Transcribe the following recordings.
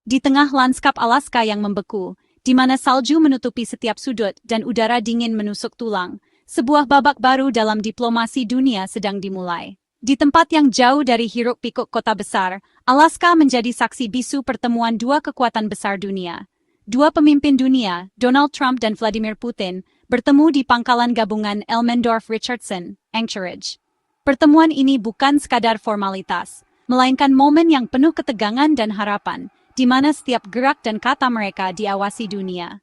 Di tengah lanskap Alaska yang membeku, di mana salju menutupi setiap sudut dan udara dingin menusuk tulang, sebuah babak baru dalam diplomasi dunia sedang dimulai. Di tempat yang jauh dari hiruk-pikuk kota besar, Alaska menjadi saksi bisu pertemuan dua kekuatan besar dunia. Dua pemimpin dunia, Donald Trump dan Vladimir Putin, bertemu di pangkalan gabungan Elmendorf-Richardson, Anchorage. Pertemuan ini bukan sekadar formalitas, melainkan momen yang penuh ketegangan dan harapan, di mana setiap gerak dan kata mereka diawasi dunia.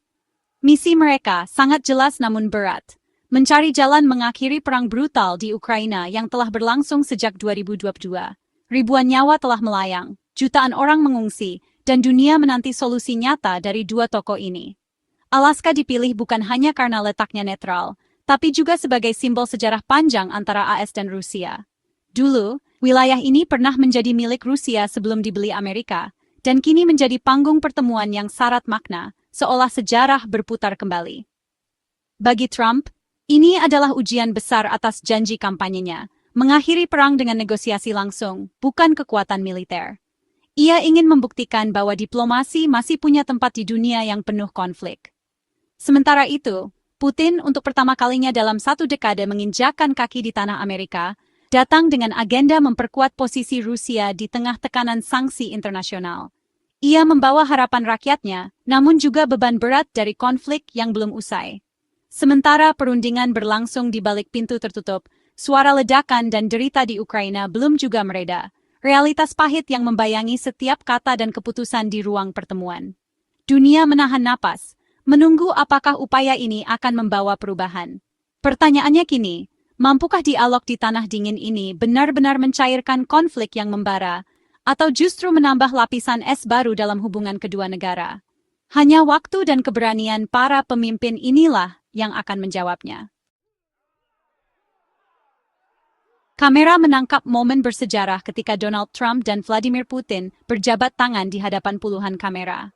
Misi mereka sangat jelas namun berat. Mencari jalan mengakhiri perang brutal di Ukraina yang telah berlangsung sejak 2022. Ribuan nyawa telah melayang, jutaan orang mengungsi, dan dunia menanti solusi nyata dari dua tokoh ini. Alaska dipilih bukan hanya karena letaknya netral, tapi juga sebagai simbol sejarah panjang antara AS dan Rusia. Dulu, wilayah ini pernah menjadi milik Rusia sebelum dibeli Amerika, dan kini menjadi panggung pertemuan yang syarat makna, seolah sejarah berputar kembali. Bagi Trump, ini adalah ujian besar atas janji kampanyenya, mengakhiri perang dengan negosiasi langsung, bukan kekuatan militer. Ia ingin membuktikan bahwa diplomasi masih punya tempat di dunia yang penuh konflik. Sementara itu, Putin untuk pertama kalinya dalam satu dekade menginjakkan kaki di tanah Amerika, datang dengan agenda memperkuat posisi Rusia di tengah tekanan sanksi internasional. Ia membawa harapan rakyatnya, namun juga beban berat dari konflik yang belum usai. Sementara perundingan berlangsung di balik pintu tertutup, suara ledakan dan derita di Ukraina belum juga mereda. Realitas pahit yang membayangi setiap kata dan keputusan di ruang pertemuan. Dunia menahan napas, menunggu apakah upaya ini akan membawa perubahan. Pertanyaannya kini, mampukah dialog di tanah dingin ini benar-benar mencairkan konflik yang membara, atau justru menambah lapisan es baru dalam hubungan kedua negara? Hanya waktu dan keberanian para pemimpin inilah yang akan menjawabnya. Kamera menangkap momen bersejarah ketika Donald Trump dan Vladimir Putin berjabat tangan di hadapan puluhan kamera.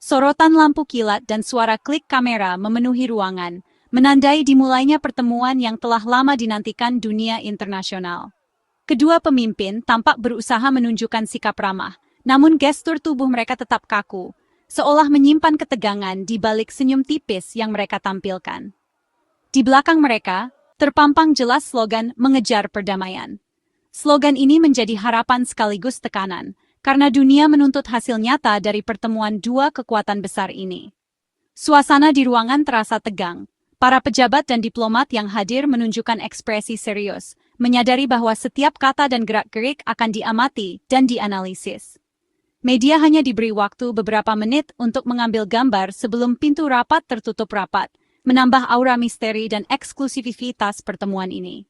Sorotan lampu kilat dan suara klik kamera memenuhi ruangan, menandai dimulainya pertemuan yang telah lama dinantikan dunia internasional. Kedua pemimpin tampak berusaha menunjukkan sikap ramah, namun gestur tubuh mereka tetap kaku, seolah menyimpan ketegangan di balik senyum tipis yang mereka tampilkan. Di belakang mereka, terpampang jelas slogan mengejar perdamaian. Slogan ini menjadi harapan sekaligus tekanan, karena dunia menuntut hasil nyata dari pertemuan dua kekuatan besar ini. Suasana di ruangan terasa tegang. Para pejabat dan diplomat yang hadir menunjukkan ekspresi serius, menyadari bahwa setiap kata dan gerak-gerik akan diamati dan dianalisis. Media hanya diberi waktu beberapa menit untuk mengambil gambar sebelum pintu rapat tertutup rapat, menambah aura misteri dan eksklusivitas pertemuan ini.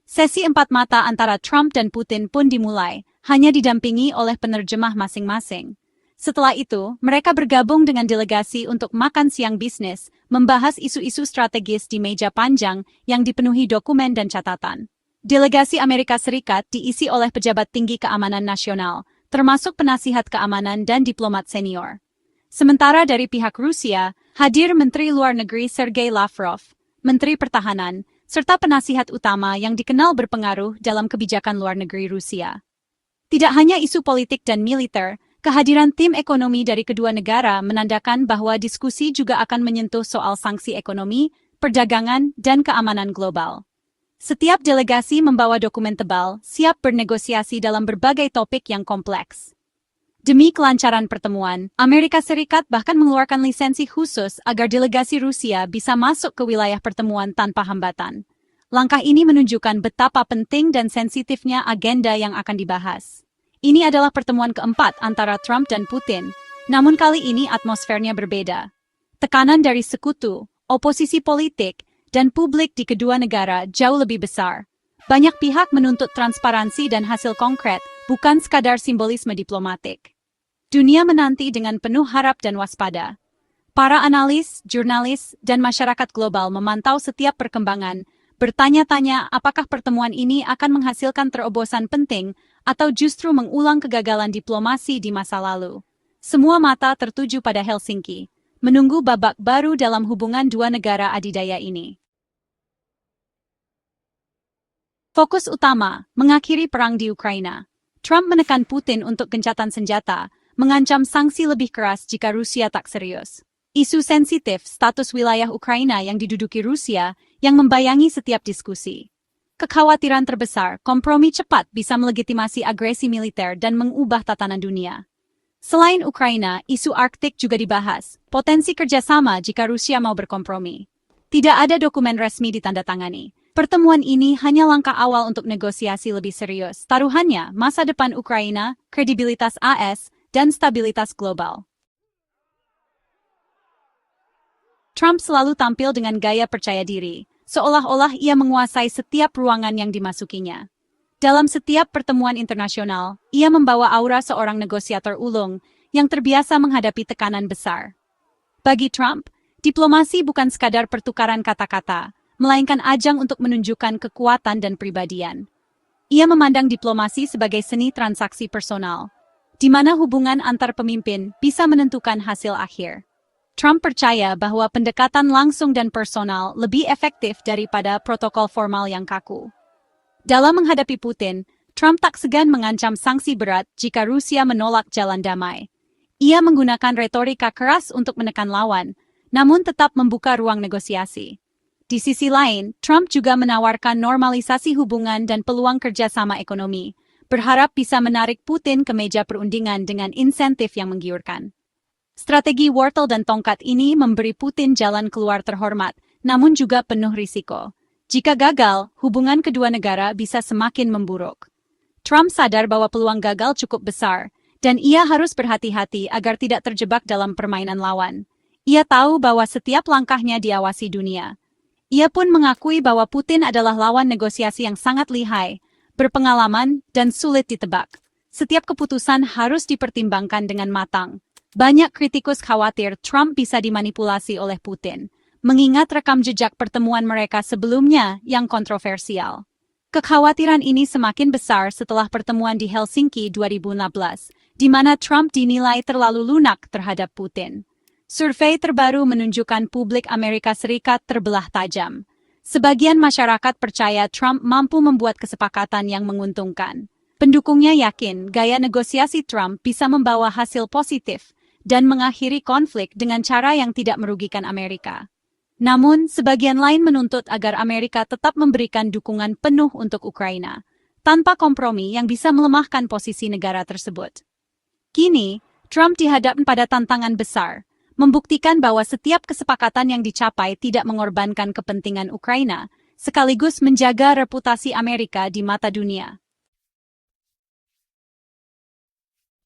Sesi empat mata antara Trump dan Putin pun dimulai, hanya didampingi oleh penerjemah masing-masing. Setelah itu, mereka bergabung dengan delegasi untuk makan siang bisnis, membahas isu-isu strategis di meja panjang yang dipenuhi dokumen dan catatan. Delegasi Amerika Serikat diisi oleh pejabat tinggi keamanan nasional, termasuk penasihat keamanan dan diplomat senior. Sementara dari pihak Rusia, hadir Menteri Luar Negeri Sergei Lavrov, Menteri Pertahanan, serta penasihat utama yang dikenal berpengaruh dalam kebijakan luar negeri Rusia. Tidak hanya isu politik dan militer, kehadiran tim ekonomi dari kedua negara menandakan bahwa diskusi juga akan menyentuh soal sanksi ekonomi, perdagangan, dan keamanan global. Setiap delegasi membawa dokumen tebal, siap bernegosiasi dalam berbagai topik yang kompleks. Demi kelancaran pertemuan, Amerika Serikat bahkan mengeluarkan lisensi khusus agar delegasi Rusia bisa masuk ke wilayah pertemuan tanpa hambatan. Langkah ini menunjukkan betapa penting dan sensitifnya agenda yang akan dibahas. Ini adalah pertemuan keempat antara Trump dan Putin, namun kali ini atmosfernya berbeda. Tekanan dari sekutu, oposisi politik, dan publik di kedua negara jauh lebih besar. Banyak pihak menuntut transparansi dan hasil konkret, bukan sekadar simbolisme diplomatik. Dunia menanti dengan penuh harap dan waspada. Para analis, jurnalis, dan masyarakat global memantau setiap perkembangan, bertanya-tanya apakah pertemuan ini akan menghasilkan terobosan penting atau justru mengulang kegagalan diplomasi di masa lalu. Semua mata tertuju pada Helsinki, menunggu babak baru dalam hubungan dua negara adidaya ini. Fokus utama, mengakhiri perang di Ukraina. Trump menekan Putin untuk gencatan senjata, mengancam sanksi lebih keras jika Rusia tak serius. Isu sensitif status wilayah Ukraina yang diduduki Rusia yang membayangi setiap diskusi. Kekhawatiran terbesar, kompromi cepat bisa melegitimasi agresi militer dan mengubah tatanan dunia. Selain Ukraina, isu Arktik juga dibahas, potensi kerjasama jika Rusia mau berkompromi. Tidak ada dokumen resmi ditandatangani. Pertemuan ini hanya langkah awal untuk negosiasi lebih serius. Taruhannya, masa depan Ukraina, kredibilitas AS, dan stabilitas global. Trump selalu tampil dengan gaya percaya diri, seolah-olah ia menguasai setiap ruangan yang dimasukinya. Dalam setiap pertemuan internasional, ia membawa aura seorang negosiator ulung yang terbiasa menghadapi tekanan besar. Bagi Trump, diplomasi bukan sekadar pertukaran kata-kata, melainkan ajang untuk menunjukkan kekuatan dan pribadian. Ia memandang diplomasi sebagai seni transaksi personal, di mana hubungan antar pemimpin bisa menentukan hasil akhir. Trump percaya bahwa pendekatan langsung dan personal lebih efektif daripada protokol formal yang kaku. Dalam menghadapi Putin, Trump tak segan mengancam sanksi berat jika Rusia menolak jalan damai. Ia menggunakan retorika keras untuk menekan lawan, namun tetap membuka ruang negosiasi. Di sisi lain, Trump juga menawarkan normalisasi hubungan dan peluang kerjasama ekonomi, berharap bisa menarik Putin ke meja perundingan dengan insentif yang menggiurkan. Strategi wortel dan tongkat ini memberi Putin jalan keluar terhormat, namun juga penuh risiko. Jika gagal, hubungan kedua negara bisa semakin memburuk. Trump sadar bahwa peluang gagal cukup besar, dan ia harus berhati-hati agar tidak terjebak dalam permainan lawan. Ia tahu bahwa setiap langkahnya diawasi dunia. Ia pun mengakui bahwa Putin adalah lawan negosiasi yang sangat lihai, berpengalaman, dan sulit ditebak. Setiap keputusan harus dipertimbangkan dengan matang. Banyak kritikus khawatir Trump bisa dimanipulasi oleh Putin, mengingat rekam jejak pertemuan mereka sebelumnya yang kontroversial. Kekhawatiran ini semakin besar setelah pertemuan di Helsinki 2016, di mana Trump dinilai terlalu lunak terhadap Putin. Survei terbaru menunjukkan publik Amerika Serikat terbelah tajam. Sebagian masyarakat percaya Trump mampu membuat kesepakatan yang menguntungkan. Pendukungnya yakin gaya negosiasi Trump bisa membawa hasil positif dan mengakhiri konflik dengan cara yang tidak merugikan Amerika. Namun, sebagian lain menuntut agar Amerika tetap memberikan dukungan penuh untuk Ukraina, tanpa kompromi yang bisa melemahkan posisi negara tersebut. Kini, Trump dihadapkan pada tantangan besar, membuktikan bahwa setiap kesepakatan yang dicapai tidak mengorbankan kepentingan Ukraina, sekaligus menjaga reputasi Amerika di mata dunia.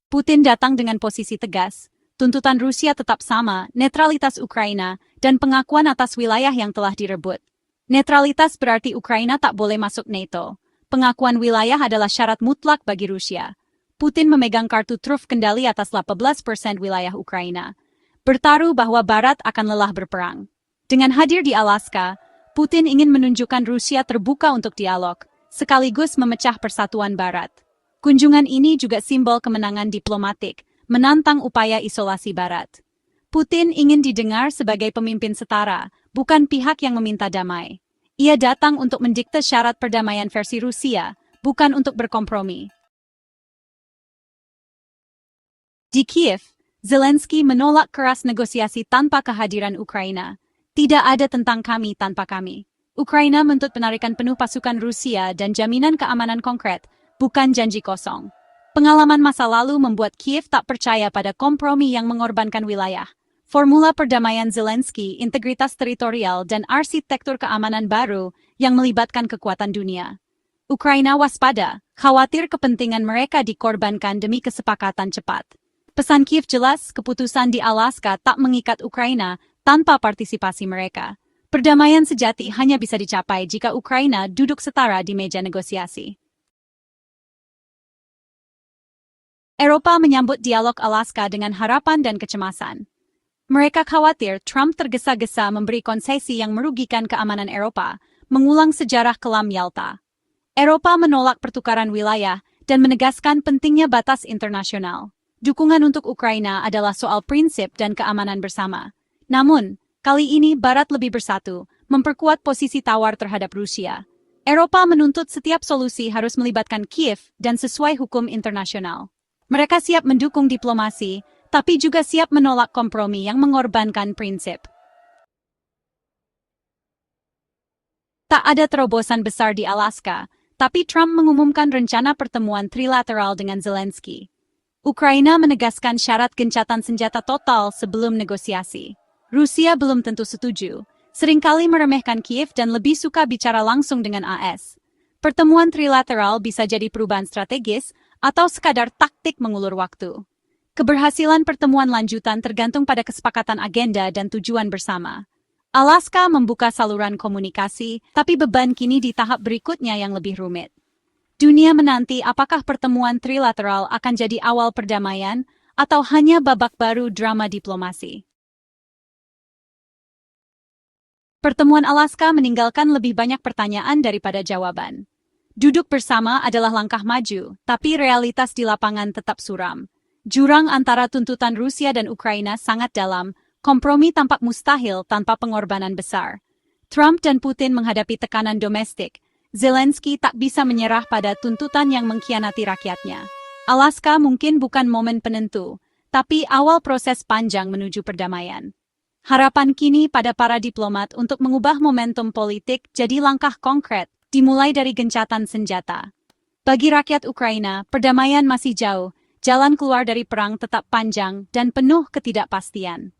Putin datang dengan posisi tegas, tuntutan Rusia tetap sama, netralitas Ukraina, dan pengakuan atas wilayah yang telah direbut. Netralitas berarti Ukraina tak boleh masuk NATO. Pengakuan wilayah adalah syarat mutlak bagi Rusia. Putin memegang kartu truf kendali atas 18% wilayah Ukraina. Bertaruh bahwa Barat akan lelah berperang. Dengan hadir di Alaska, Putin ingin menunjukkan Rusia terbuka untuk dialog, sekaligus memecah persatuan Barat. Kunjungan ini juga simbol kemenangan diplomatik, menantang upaya isolasi Barat. Putin ingin didengar sebagai pemimpin setara, bukan pihak yang meminta damai. Ia datang untuk mendikte syarat perdamaian versi Rusia, bukan untuk berkompromi. Di Kiev, Zelensky menolak keras negosiasi tanpa kehadiran Ukraina. Tidak ada tentang kami tanpa kami. Ukraina menuntut penarikan penuh pasukan Rusia dan jaminan keamanan konkret, bukan janji kosong. Pengalaman masa lalu membuat Kiev tak percaya pada kompromi yang mengorbankan wilayah. Formula perdamaian Zelensky, integritas teritorial, dan arsitektur keamanan baru yang melibatkan kekuatan dunia. Ukraina waspada, khawatir kepentingan mereka dikorbankan demi kesepakatan cepat. Pesan Kiev jelas, keputusan di Alaska tak mengikat Ukraina tanpa partisipasi mereka. Perdamaian sejati hanya bisa dicapai jika Ukraina duduk setara di meja negosiasi. Eropa menyambut dialog Alaska dengan harapan dan kecemasan. Mereka khawatir Trump tergesa-gesa memberi konsesi yang merugikan keamanan Eropa, mengulang sejarah kelam Yalta. Eropa menolak pertukaran wilayah dan menegaskan pentingnya batas internasional. Dukungan untuk Ukraina adalah soal prinsip dan keamanan bersama. Namun, kali ini Barat lebih bersatu, memperkuat posisi tawar terhadap Rusia. Eropa menuntut setiap solusi harus melibatkan Kiev dan sesuai hukum internasional. Mereka siap mendukung diplomasi, tapi juga siap menolak kompromi yang mengorbankan prinsip. Tak ada terobosan besar di Alaska, tapi Trump mengumumkan rencana pertemuan trilateral dengan Zelensky. Ukraina menegaskan syarat gencatan senjata total sebelum negosiasi. Rusia belum tentu setuju, seringkali meremehkan Kiev dan lebih suka bicara langsung dengan AS. Pertemuan trilateral bisa jadi perubahan strategis atau sekadar taktik mengulur waktu. Keberhasilan pertemuan lanjutan tergantung pada kesepakatan agenda dan tujuan bersama. Alaska membuka saluran komunikasi, tapi beban kini di tahap berikutnya yang lebih rumit. Dunia menanti apakah pertemuan trilateral akan jadi awal perdamaian atau hanya babak baru drama diplomasi. Pertemuan Alaska meninggalkan lebih banyak pertanyaan daripada jawaban. Duduk bersama adalah langkah maju, tapi realitas di lapangan tetap suram. Jurang antara tuntutan Rusia dan Ukraina sangat dalam, kompromi tampak mustahil tanpa pengorbanan besar. Trump dan Putin menghadapi tekanan domestik. Zelensky tak bisa menyerah pada tuntutan yang mengkhianati rakyatnya. Alaska mungkin bukan momen penentu, tapi awal proses panjang menuju perdamaian. Harapan kini pada para diplomat untuk mengubah momentum politik jadi langkah konkret, dimulai dari gencatan senjata. Bagi rakyat Ukraina, perdamaian masih jauh, jalan keluar dari perang tetap panjang dan penuh ketidakpastian.